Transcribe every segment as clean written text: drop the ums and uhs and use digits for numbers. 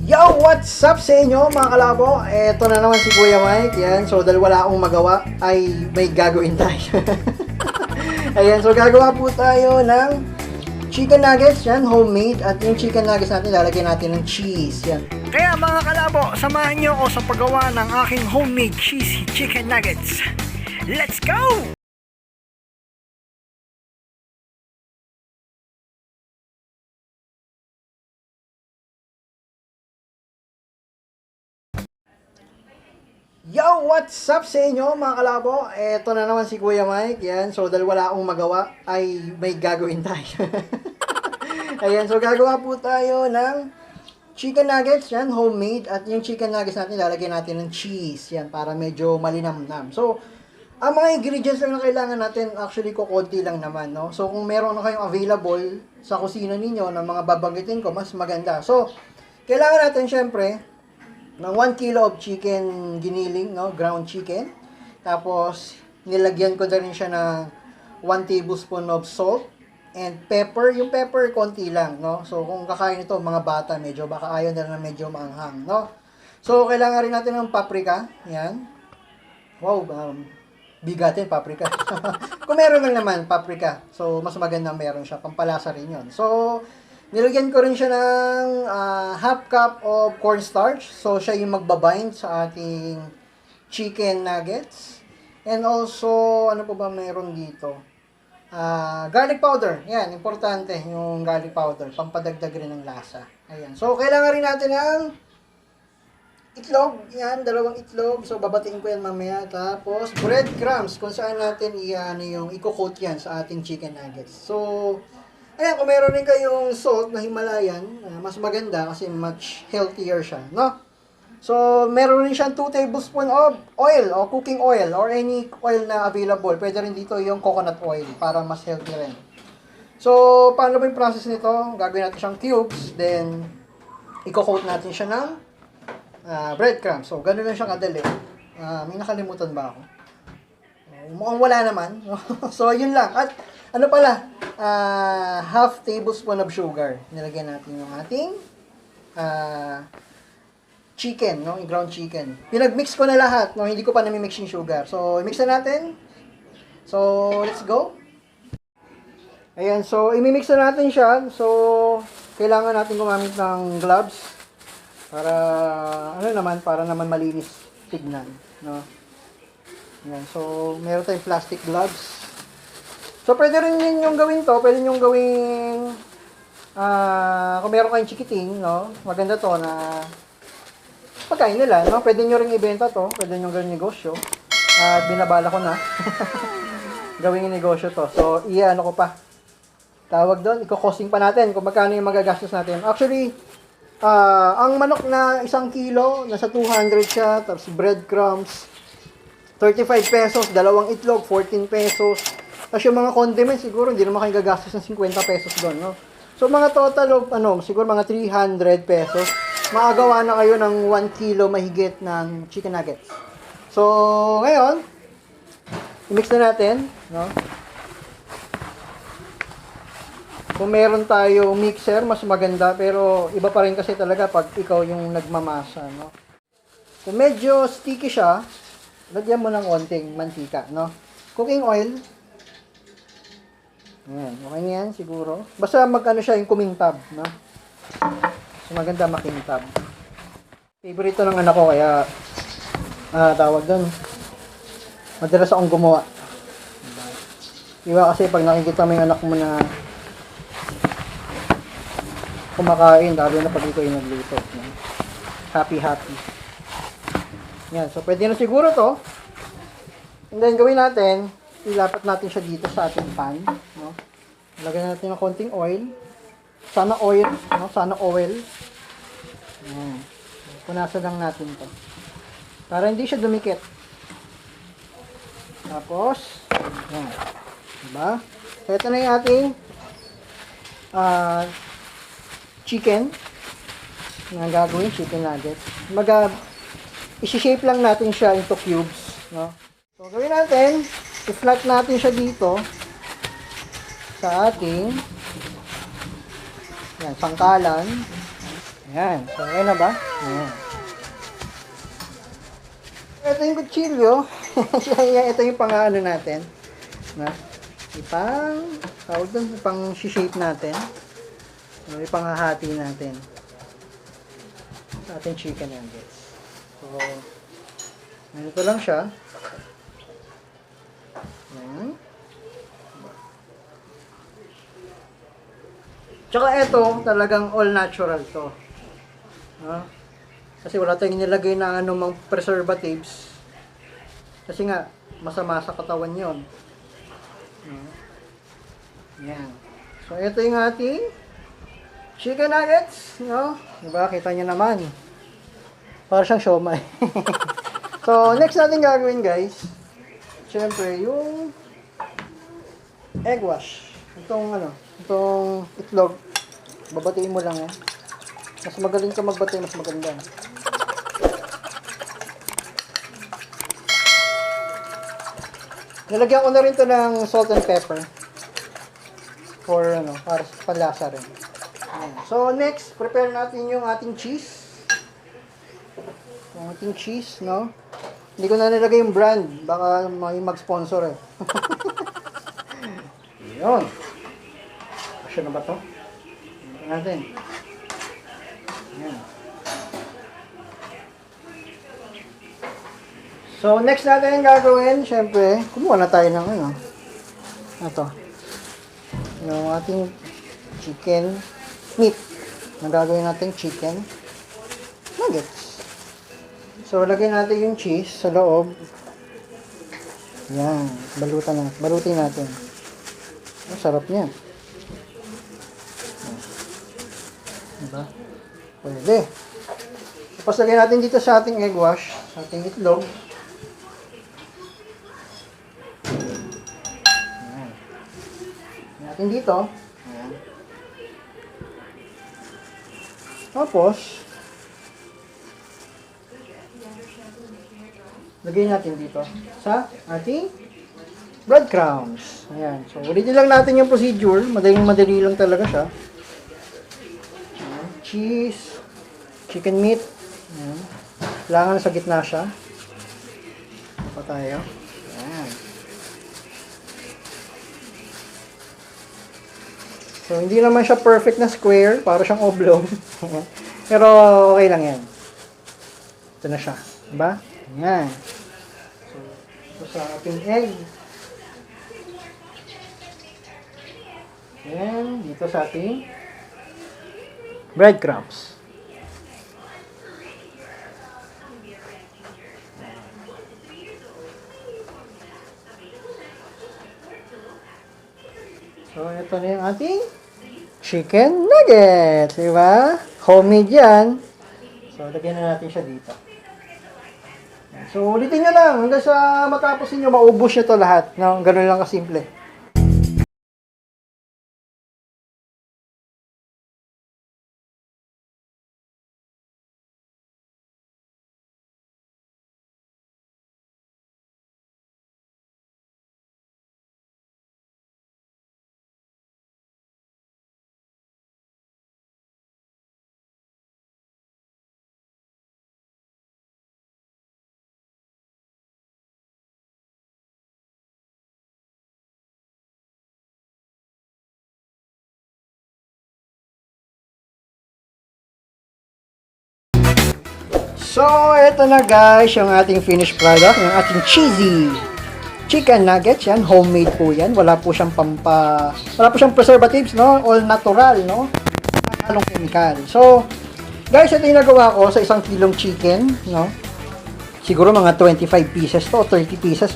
Yo! What's up sa inyo mga kalabo? Eto na naman si Kuya Mike. Yan. So dahil wala akong magawa ay may gagawin tayo. Ayan. So gagawa po tayo ng chicken nuggets. Yan. Homemade. At yung chicken nuggets natin lalagyan natin ng cheese. Yan. Kaya mga kalabo, samahan nyo ako sa paggawa ng aking homemade cheesy chicken nuggets. Let's go! Yo! What's up sa inyo mga kalabo? Eto na naman si Kuya Mike. Yan. So dahil wala akong magawa ay may gagawin tayo. Ayan. So gagawa po tayo ng chicken nuggets. Yan. Homemade. At yung chicken nuggets natin lalagyan natin ng cheese. Yan. Para medyo malinamnam. So ang mga ingredients lang na kailangan natin actually kukunti lang naman. No? So kung meron na kayong available sa kusina ninyo ng mga babanggitin ko, mas maganda. So kailangan natin syempre ng 1 kilo of chicken giniling, no? Ground chicken. Tapos, nilagyan ko na rin siya ng 1 tablespoon of salt and pepper. Yung pepper, konti lang, no? So, kung kakain ito, mga bata, medyo baka ayaw nila na medyo maanghang, no? So, kailangan rin natin ng paprika. Yan. Wow, bigatin, paprika. Kung meron lang naman, paprika. So, mas maganda meron siya. Pampalasa rin yun. So, nilagyan ko rin siya ng half cup of cornstarch. So, siya yung magbabind sa ating chicken nuggets. And also, ano po ba meron dito? Garlic powder. Yan, importante yung garlic powder. Pampadagdag rin ng lasa. Ayan. So, kailangan rin natin ng itlog. Yan, 2 itlog. So, babatiin ko yan mamaya. Tapos, breadcrumbs. Kung saan natin yung i-coat yan sa ating chicken nuggets. So, ayan, kung meron rin kayong salt na Himalayan, mas maganda kasi much healthier siya, no? So, meron rin siyang 2 tablespoon of oil o cooking oil or any oil na available. Pwede rin dito yung coconut oil para mas healthy rin. So, paano ba yung process nito? Gagawin natin siyang cubes, then i-coat natin siya ng breadcrumbs. So, ganun lang siya kadali. May nakalimutan ba ako? Mukhang wala naman. So, yun lang. At ano pala, half tablespoon of sugar. Nilagyan natin yung ating chicken, no? Yung ground chicken. Pinag-mix ko na lahat, no? Hindi ko pa nami-mix yung sugar. So, i-mix na natin. So, let's go. Ayan, so, i-mix na natin siya. So, kailangan natin gumamit ng gloves para, para naman malinis tignan, no? Ayan, so, meron tayong plastic gloves. So, pwede rin yun yung gawin to. Pwede nyo gawin, kung meron kayong chikiting, no? Maganda to na pagkain nila, no? Pwede nyo rin ibenta to. Pwede nyo gawin negosyo. At binabala ko na. Gawin yung negosyo to. So, ano ko pa. Tawag doon, iko-costing pa natin kung magkano yung magagastos natin. Actually, ang manok na 1 kilo, nasa 200 siya. Tapos breadcrumbs, 35 pesos. 2 itlog, 14 pesos. Tapos yung mga condiments, siguro hindi naman kayo gagastos ng 50 pesos doon, no? So, mga total of, siguro mga 300 pesos, makagawa na kayo ng 1 kilo mahigit ng chicken nuggets. So, ngayon, i-mix na natin, no? Kung meron tayo mixer, mas maganda, pero iba pa rin kasi talaga pag ikaw yung nagmamasa, no? Kung medyo sticky siya, lagyan mo ng konting mantika, no? Cooking oil. Ayan, okay na yan siguro. Basta mag-ano siya yung kumintab, no? So, maganda makintab. Favorite ng anak ko, kaya tawag doon. Madalas akong gumawa. Diba kasi pag nakikita mo yung anak mo na kumakain, lalo na pag ikaw yung nagluto, no? Happy. Yan, so pwede na siguro to. And then gawin natin, ilapat natin siya dito sa ating pan, no? Lagyan natin ng konting oil. Sana oil, no? Sana oil. Ayan. Punasan lang natin 'to. Para hindi siya dumikit. Tapos, ayan. Diba? Ito na yung ating chicken. Ang gagawin, chicken nuggets. I-shape lang natin siya into cubes, no? So, gawin natin, i-flat natin siya dito sa ating sangkalan. Yan. So, okay na ba? Yan. Ito yung kutsilyo. Ito yung pang-ano natin. Na? Tawag doon, pang-shape natin. Ipang-hahati natin. Sa ating chicken nuggets. So, ganito lang siya. Yan. Tsaka ito, talagang all natural to. Kasi wala tayong nilagay na anumang preservatives. Kasi nga, masama sa katawan yon. Yan. So, ito yung ating chicken nuggets. No? Diba? Kita nyo naman. Para siyang siomai. So, next natin gagawin, guys. Siyempre, yung egg wash. Itong itlog. Babatiin mo lang yan. Mas magaling ka magbati, mas maganda. Nilagyan ko na rin to ng salt and pepper. Para panlasa rin. So, next, prepare natin yung ating cheese. Yung ating cheese, no? Hindi ko na nilagay yung brand. Baka may mag-sponsor eh. Yun. Asya na ba to? Ito natin. Yan. So, next natin yung gagawin, syempre, kumuha na tayo ng ito. Yung ating chicken meat. Nagagawin natin chicken nuggets. So, lagyan natin yung cheese sa loob. Yan. Balutin natin. Ang sarap niya. Diba? Pwede. Tapos lagyan natin dito sa ating egg wash, sa ating itlog. Ayan. Lagyan natin dito. Ayan. Tapos, lagyan natin dito sa ating breadcrumbs. Ayan. So, ulitin lang natin yung procedure. Madali lang talaga siya. Ayan. Cheese, chicken meat. Ayan. Kailangan sa gitna siya. Pa tayo. Ayan. So, hindi naman siya perfect na square. Para siyang oblong. Pero, okay lang yan. Ito na siya. Diba? Ayan. So, ito sa ating egg. Ayan. Dito sa ating breadcrumbs. So, ito na yung ating chicken nuggets. Diba? Homemade yan. So, lagyan na natin siya dito. So, ulitin nyo lang. Hanggang sa matapos ninyo, maubos nyo to lahat. No? Ganun lang kasimple. So, ito na guys, yung ating finished product, yung ating cheesy chicken nuggets. Yan, homemade po yan. Wala po siyang preservatives, no? All natural, no? Halong chemical. So, guys, ito yung nagawa ko sa 1 kilong chicken, no? Siguro mga 25 pieces to, 30 pieces.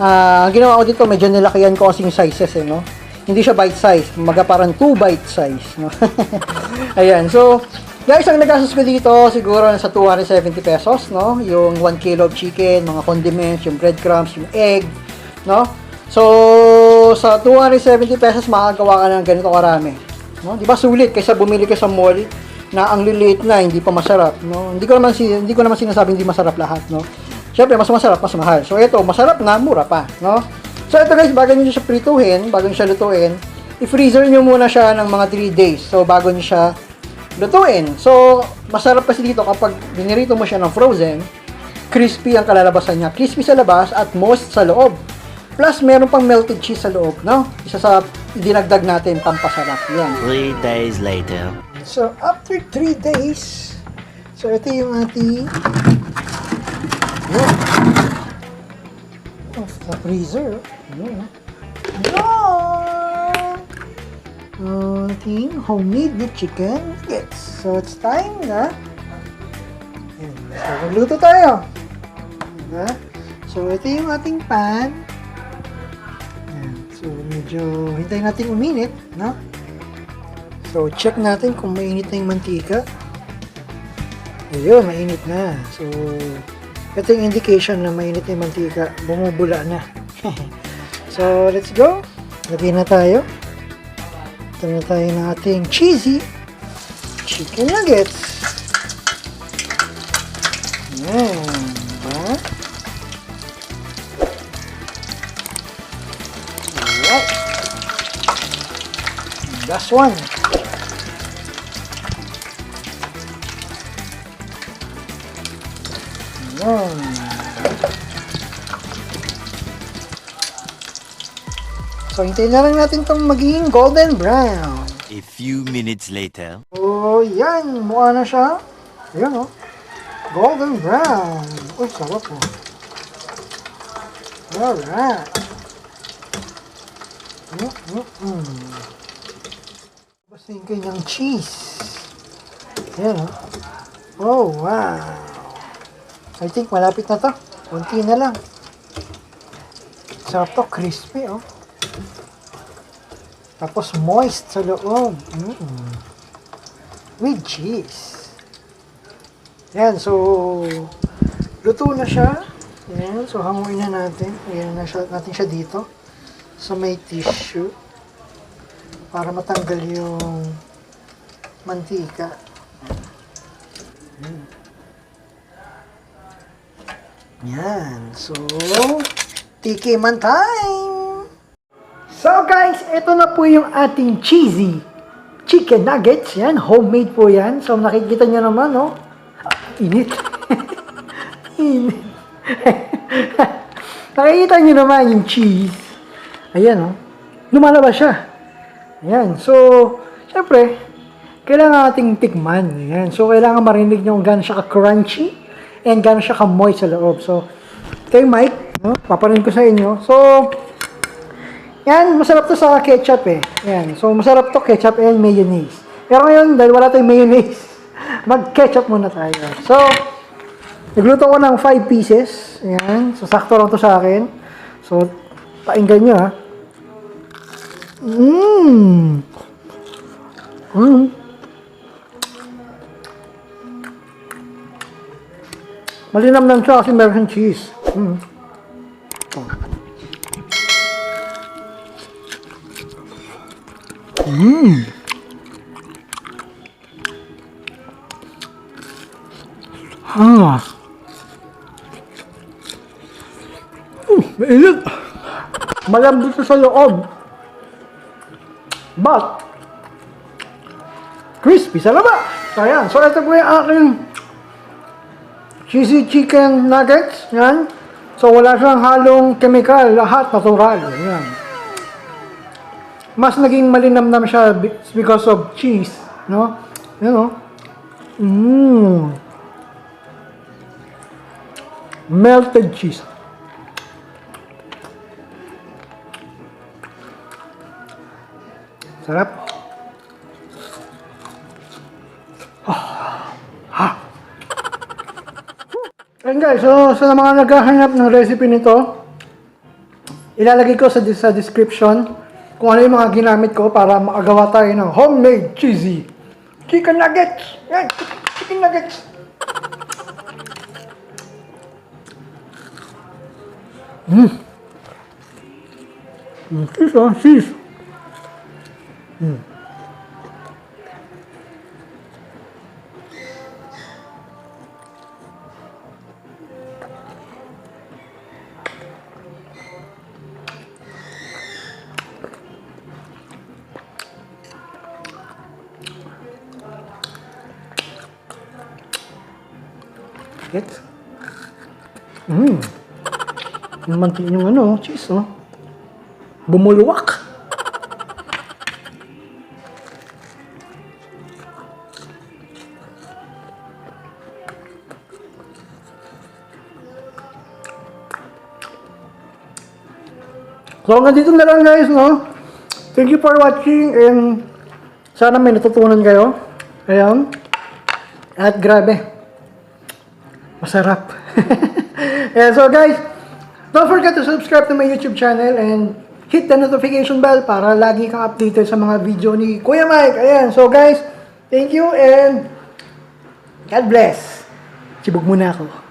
Ang ginawa ko dito, medyo nilakihan ko kasing sizes, eh, no? Hindi siya bite size, mga parang 2 bite size, no? Ayan, so, guys, ang nagastos ko dito, siguro nasa 270 pesos, no? Yung 1 kilo of chicken, mga condiments, yung breadcrumbs, yung egg, no? So, sa 270 pesos, makagawa ka ng ganito karami. No? Di ba sulit kaysa bumili ka sa mall na ang liliit na, hindi pa masarap, no? Hindi ko naman sinasabing hindi masarap lahat, no? Syempre, mas masarap, mas mahal. So, ito, masarap na, mura pa, no? So, ito guys, bago nyo siya prituhin, bago nyo siya lutuin, i-freezer nyo muna siya ng mga 3 days. So, bago nyo siya lutuin. So, masarap kasi dito kapag binirito mo siya ng frozen, crispy ang kalalabasan niya. Crispy sa labas at moist sa loob. Plus, meron pang melted cheese sa loob, no? Isa sa dinagdag natin pampasarap. Yan. 3 days later. So, after 3 days, so ito yung ating of the freezer. Yan. Ating homemade with chicken nuggets. So, it's time na so, magluto tayo. Diba? So, ito yung ating pan. Yan. So, medyo hintayin natin uminit, no? So, check natin kung mainit na yung mantika. Ayun, mainit na. So, ito yung indication na mainit na yung mantika. Bumubula na. So, let's go. Lagyan na tayo. Ito na tayo ng ating cheesy chicken nuggets. Yan. Diba? Alright. Last one. Yan. So, hintayin na lang natin itong magiging golden brown. A few minutes later. So, yan. Mukha na siya. Ayan, oh. Golden brown. Uy, sarap, oh. Alright. Basta yung kanyang cheese. Ayan, oh. Oh, wow. I think malapit na to. Kunti na lang. Sarap to. Crispy, oh. Tapos moist sa loob. With cheese. Yan, so luto na siya. Yan, so hanguin na natin. Ayan na natin siya dito sa may tissue para matanggal yung mantika. Yan, so tikiman time! So guys, ito na po yung ating cheesy chicken nuggets. Yan, homemade po yan. So nakikita nyo naman, no? Init. Init. Nakikita nyo naman yung cheese. Ayan, no? Lumalabas siya. Ayan, so, syempre, kailangan nating tikman. Ayan, so kailangan marinig nyo kung gano'n siya ka-crunchy and gano'n siya ka-moist sa loob. So, ito yung mic, no? Papanin ko sa inyo. So, yan, masarap to sa ketchup eh. Yan, so masarap to ketchup and mayonnaise. Pero ngayon, dahil wala tayong mayonnaise, mag-ketchup muna tayo. So, nagluto ko ng 5 pieces. Yan, so sakto lang to sa akin. So, painggan nyo ha. Malinamnam siya kasi meron siyang cheese. Mainit. Malambot sa loob. But, crispy sa labas. So, ayan. So, ito po yung aking cheesy chicken nuggets. Yan. So, wala siyang halong chemical. Lahat natural. Yan. Mas naging malinamnam siya because of cheese. No? Yan, no? Melted cheese. Sarap. And guys, so sa mga naghahanap ng recipe nito, ilalagay ko sa description kung ano yung mga ginamit ko para makagawa tayo ng homemade cheesy chicken nuggets. Yan, chicken nuggets. Cheese, oh, cheese. biscuit. Yung cheese, oh. Bumuluwak. So, hanggang dito na lang guys, no? Thank you for watching and sana may natutunan kayo. Ayan. At grabe. Masarap. Yeah, so guys, don't forget to subscribe to my YouTube channel and hit the notification bell para lagi kang updated sa mga video ni Kuya Mike. Ayan. So guys, thank you and God bless. Sibog muna ako.